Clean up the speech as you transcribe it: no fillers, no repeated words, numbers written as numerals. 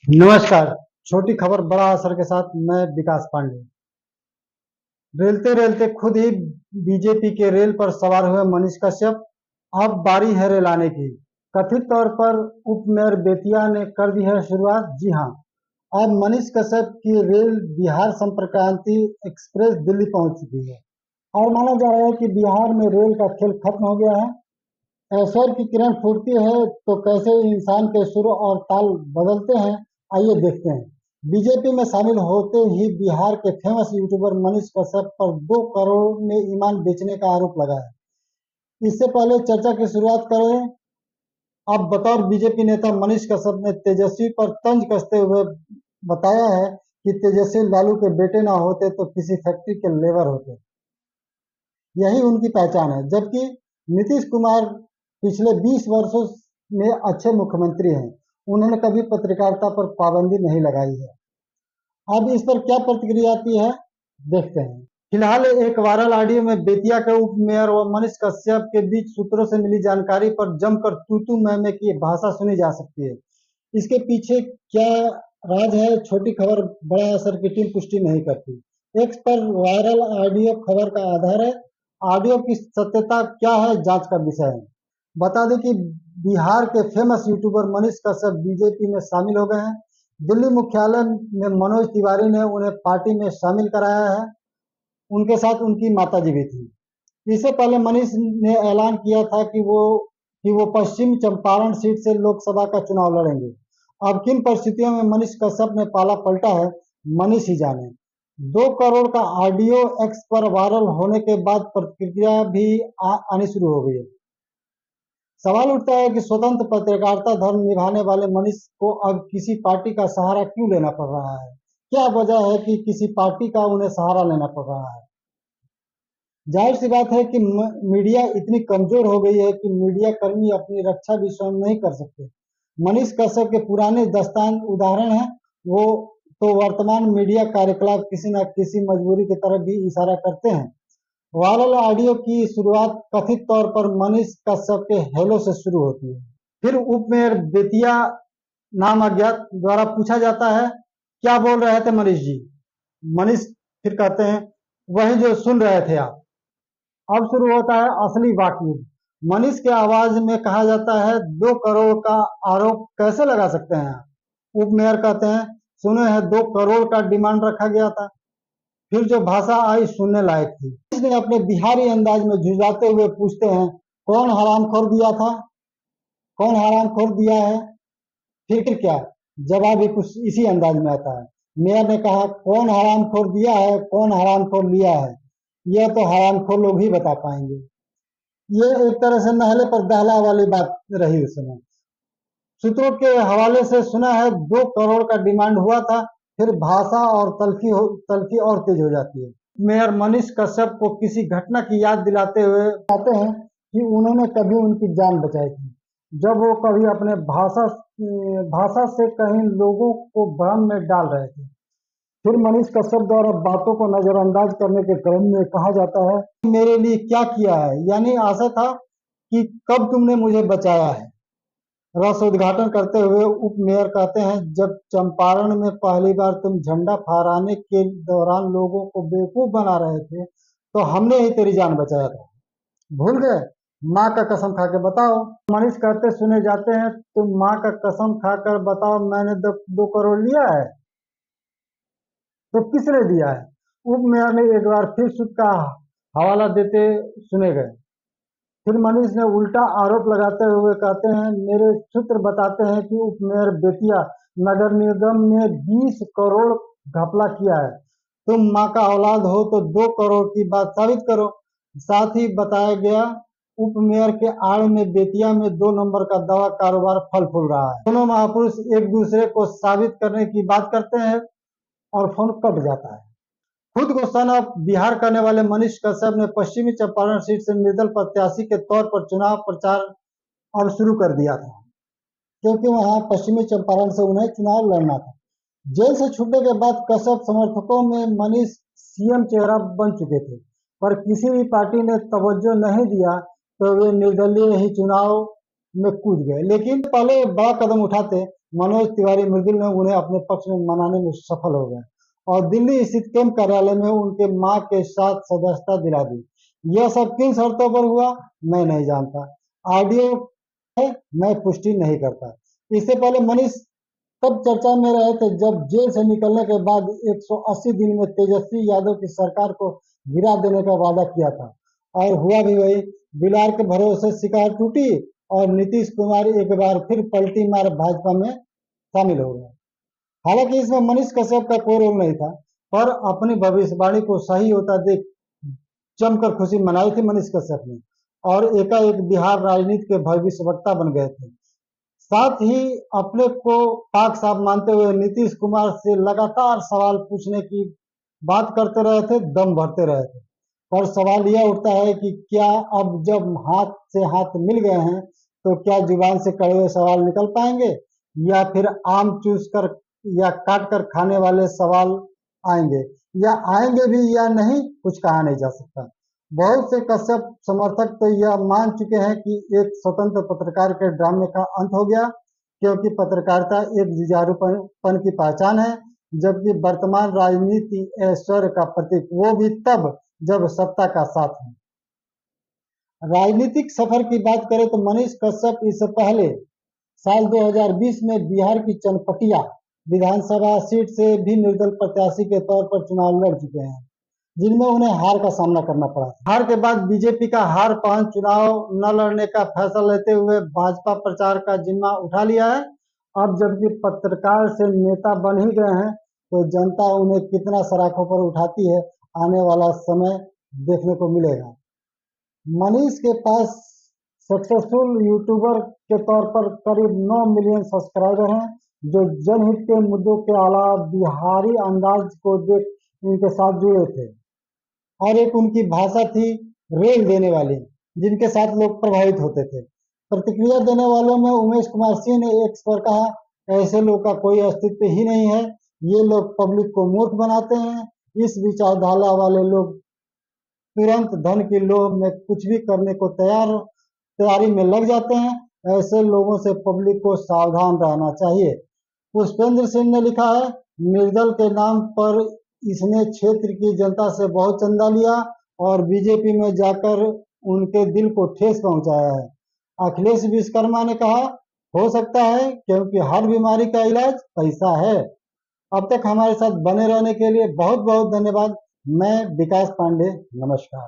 नमस्कार। छोटी खबर बड़ा असर के साथ मैं विकास पांडे। रेलते रेलते खुद ही बीजेपी के रेल पर सवार हुए मनीष कश्यप। अब बारी है रेल आने की। कथित तौर पर उप मेयर बेतिया ने कर दी है शुरुआत। जी हाँ, अब मनीष कश्यप की रेल बिहार संपर्क क्रांति एक्सप्रेस दिल्ली पहुंच चुकी है और माना जा रहा है कि बिहार में रेल का खेल खत्म हो गया है। ऐश्वर्य की किरण फूटती है तो कैसे इंसान के सुर और ताल बदलते हैं, आइए देखते हैं। बीजेपी में शामिल होते ही बिहार के फेमस यूट्यूबर मनीष कश्यप पर 2 करोड़ में ईमान बेचने का आरोप लगा है। इससे पहले चर्चा की शुरुआत करें। अब बतौर बीजेपी नेता मनीष कश्यप ने तेजस्वी पर तंज कसते हुए बताया है कि तेजस्वी लालू के बेटे ना होते तो किसी फैक्ट्री के लेबर होते। यही उनकी पहचान है। जबकि नीतीश कुमार पिछले 20 वर्षों में अच्छे मुख्यमंत्री हैं। उन्होंने कभी पत्रकारिता पर पाबंदी नहीं लगाई है। अब इस पर क्या प्रतिक्रिया आती है, देखते हैं। फिलहाल एक वायरल ऑडियो में बेतिया के उप मेयर व मनीष कश्यप के बीच सूत्रों से मिली जानकारी पर जमकर तू मैं की भाषा सुनी जा सकती है। इसके पीछे क्या राज है, छोटी खबर बड़ा असर की टीम पुष्टि नहीं करती। एक्स पर वायरल ऑडियो खबर का आधार है। ऑडियो की सत्यता क्या है, जांच का विषय है। बता दें कि बिहार के famous YouTuber Manish Kashyap BJP में शामिल हो गए हैं। दिल्ली मुख्यालय में मनोज तिवारी ने उन्हें पार्टी में शामिल कराया है। उनके साथ उनकी माताजी भी थी। इससे पहले मनीष ने ऐलान किया था कि वो पश्चिम चंपारण सीट से लोकसभा का चुनाव लड़ेंगे। अब किन परिस्थितियों में मनीष कश्यप ने पाला पलटा है, मनीष ही जाने। 2 करोड़ का ऑडियो एक्स पर वायरल होने के बाद प्रतिक्रिया भी आनी शुरू हो गई है। सवाल उठता है कि स्वतंत्र पत्रकारिता धर्म निभाने वाले मनीष को अब किसी पार्टी का सहारा क्यों लेना पड़ रहा है। क्या वजह है कि किसी पार्टी का उन्हें सहारा लेना पड़ रहा है। जाहिर सी बात है कि मीडिया इतनी कमजोर हो गई है कि मीडिया कर्मी अपनी रक्षा भी स्वयं नहीं कर सकते। मनीष कश्यप के पुराने दस्तान उदाहरण हैं। वो तो वर्तमान मीडिया कार्यकलाप किसी न किसी मजबूरी की तरफ भी इशारा करते हैं। वायरल ऑडियो की शुरुआत कथित तौर पर मनीष कश्यप के हेलो से शुरू होती है। फिर उप मेयर बेतिया नाम अज्ञात द्वारा पूछा जाता है, क्या बोल रहे थे मनीष जी। मनीष फिर कहते हैं, वही जो सुन रहे थे आप। अब शुरू होता है असली वाकई। मनीष के आवाज में कहा जाता है, 2 करोड़ का आरोप कैसे लगा सकते हैं आप। उप मेयर कहते हैं, सुने हैं 2 करोड़ का डिमांड रखा गया था। फिर जो भाषा आई सुनने लायक थी। इसने अपने बिहारी अंदाज में झुंझाते हुए पूछते हैं, कौन हरामखोर दिया था, कौन हरामखोर दिया है। फिर क्या, जवाब भी कुछ इसी अंदाज में आता है। मेयर ने कहा, कौन हरामखोर दिया है, कौन हरामखोर लिया है, यह तो हरामखोर लोग ही बता पाएंगे। ये एक तरह से नहले पर दहला वाली बात रही उस समय। सूत्रों के हवाले से सुना है 2 करोड़ का डिमांड हुआ था। फिर भाषा और तल्खी और तेज हो जाती है। मेयर मनीष कश्यप को किसी घटना की याद दिलाते हुए कहते हैं कि उन्होंने कभी उनकी जान बचाई थी, जब वो कभी अपने भाषा से कहीं लोगों को भ्रम में डाल रहे थे। फिर मनीष कश्यप द्वारा बातों को नजरअंदाज करने के क्रम में कहा जाता है, मेरे लिए क्या किया है, यानी आशा था कि कब तुमने मुझे बचाया है। रस उद्घाटन करते हुए उप मेयर कहते हैं, जब चंपारण में पहली बार तुम झंडा फहराने के दौरान लोगों को बेवकूफ बना रहे थे तो हमने ही तेरी जान बचाया था, भूल गए। माँ का कसम खा के बताओ। मनीष कहते सुने जाते हैं, तुम माँ का कसम खाकर बताओ मैंने 2 करोड़ लिया है, तो किसने दिया है। उप मेयर ने एक बार फिर सूत्र का हवाला देते सुने गए। फिर मनीष ने उल्टा आरोप लगाते हुए कहते हैं, मेरे सूत्र बताते हैं कि उप मेयर बेतिया नगर निगम ने 20 करोड़ घपला किया है। तुम माँ का औलाद हो तो 2 करोड़ की बात साबित करो। साथ ही बताया गया, उप मेयर के आड़ में बेतिया में 2 नंबर का दवा कारोबार फल फूल रहा है। दोनों महापुरुष एक दूसरे को साबित करने की बात करते हैं और फोन कट जाता है। खुद को सन ऑफ बिहार करने वाले मनीष कश्यप ने पश्चिमी चंपारण सीट से निर्दल प्रत्याशी के तौर पर चुनाव प्रचार अब शुरू कर दिया था, क्योंकि वहां पश्चिमी चंपारण से उन्हें चुनाव लड़ना था। जेल से छूटने के बाद कश्यप समर्थकों में मनीष सीएम चेहरा बन चुके थे, पर किसी भी पार्टी ने तवज्जो नहीं दिया तो वे निर्दलीय ही चुनाव में कूद गए, लेकिन पहले बड़ा कदम उठाते मनोज तिवारी मृदुल ने उन्हें अपने पक्ष में मनाने में सफल हो गए और दिल्ली स्थित कैंप कार्यालय में उनके मां के साथ सदस्यता दिला दी। यह सब किन शर्तों पर हुआ मैं नहीं जानता, ऑडियो है, मैं पुष्टि नहीं करता। इससे पहले मनीष तब चर्चा में रहे थे जब जेल से निकलने के बाद 180 दिन में तेजस्वी यादव की सरकार को गिरा देने का वादा किया था और हुआ भी वही। बिलार के भरोसे शिकार टूटी और नीतीश कुमार एक बार फिर पलटी मार भाजपा में शामिल हो गए। हालांकि इसमें मनीष कश्यप का कोई रोल नहीं था, पर अपनी भविष्यवाणी को सही होता देख जमकर खुशी मनाई थी मनीष कश्यप ने और एकाएक बिहार राजनीति के भविष्यवक्ता बन गए थे। साथ ही अपने को पाक साफ मानते हुए नीतीश कुमार से लगातार सवाल पूछने की बात करते रहे थे, दम भरते रहे थे। पर सवाल यह उठता है कि क्या अब जब हाथ से हाथ मिल गए हैं तो क्या जुबान से कड़वे सवाल निकल पाएंगे या फिर आम चूस कर या काट कर खाने वाले सवाल आएंगे, या आएंगे भी या नहीं, कुछ कहा नहीं जा सकता। बहुत से कश्यप समर्थक तो यह मान चुके हैं कि एक स्वतंत्र पत्रकार के ड्रामे का अंत हो गया, क्योंकि पत्रकारिता एक जुझारूपन की पहचान है, जबकि वर्तमान राजनीति ऐश्वर्य का प्रतीक, वो भी तब जब सत्ता का साथ है। राजनीतिक सफर की बात करें तो मनीष कश्यप इससे पहले साल 2020 में बिहार की चनपटिया विधानसभा सीट से भी निर्दल प्रत्याशी के तौर पर चुनाव लड़ चुके हैं, जिनमें उन्हें हार का सामना करना पड़ा। हार के बाद बीजेपी का हार पान चुनाव न लड़ने का फैसला लेते हुए भाजपा प्रचार का जिम्मा उठा लिया है। अब जबकि पत्रकार से नेता बन ही गए हैं तो जनता उन्हें कितना सराखों पर उठाती है, आने वाला समय देखने को मिलेगा। मनीष के पास सक्सेसफुल यूट्यूबर के तौर पर करीब 9 मिलियन सब्सक्राइबर हैं, जो जनहित के मुद्दों के अलावा बिहारी अंदाज को देख इनके साथ जुड़े थे। और एक उनकी भाषा थी रेल देने वाली, जिनके साथ लोग प्रभावित होते थे। प्रतिक्रिया देने वालों में उमेश कुमार सिंह ने एक्स पर कहा, ऐसे लोग का कोई अस्तित्व ही नहीं है, ये लोग पब्लिक को मूर्ख बनाते हैं। इस विचारधारा वाले लोग तुरंत धन की लोभ में कुछ भी करने को तैयारी में लग जाते हैं। ऐसे लोगों से पब्लिक को सावधान रहना चाहिए। पुष्पेंद्र सिंह ने लिखा है, निर्दल के नाम पर इसने क्षेत्र की जनता से बहुत चंदा लिया और बीजेपी में जाकर उनके दिल को ठेस पहुंचाया है। अखिलेश विश्वकर्मा ने कहा, हो सकता है, क्योंकि हर बीमारी का इलाज पैसा है। अब तक हमारे साथ बने रहने के लिए बहुत बहुत धन्यवाद। मैं विकास पांडे, नमस्कार।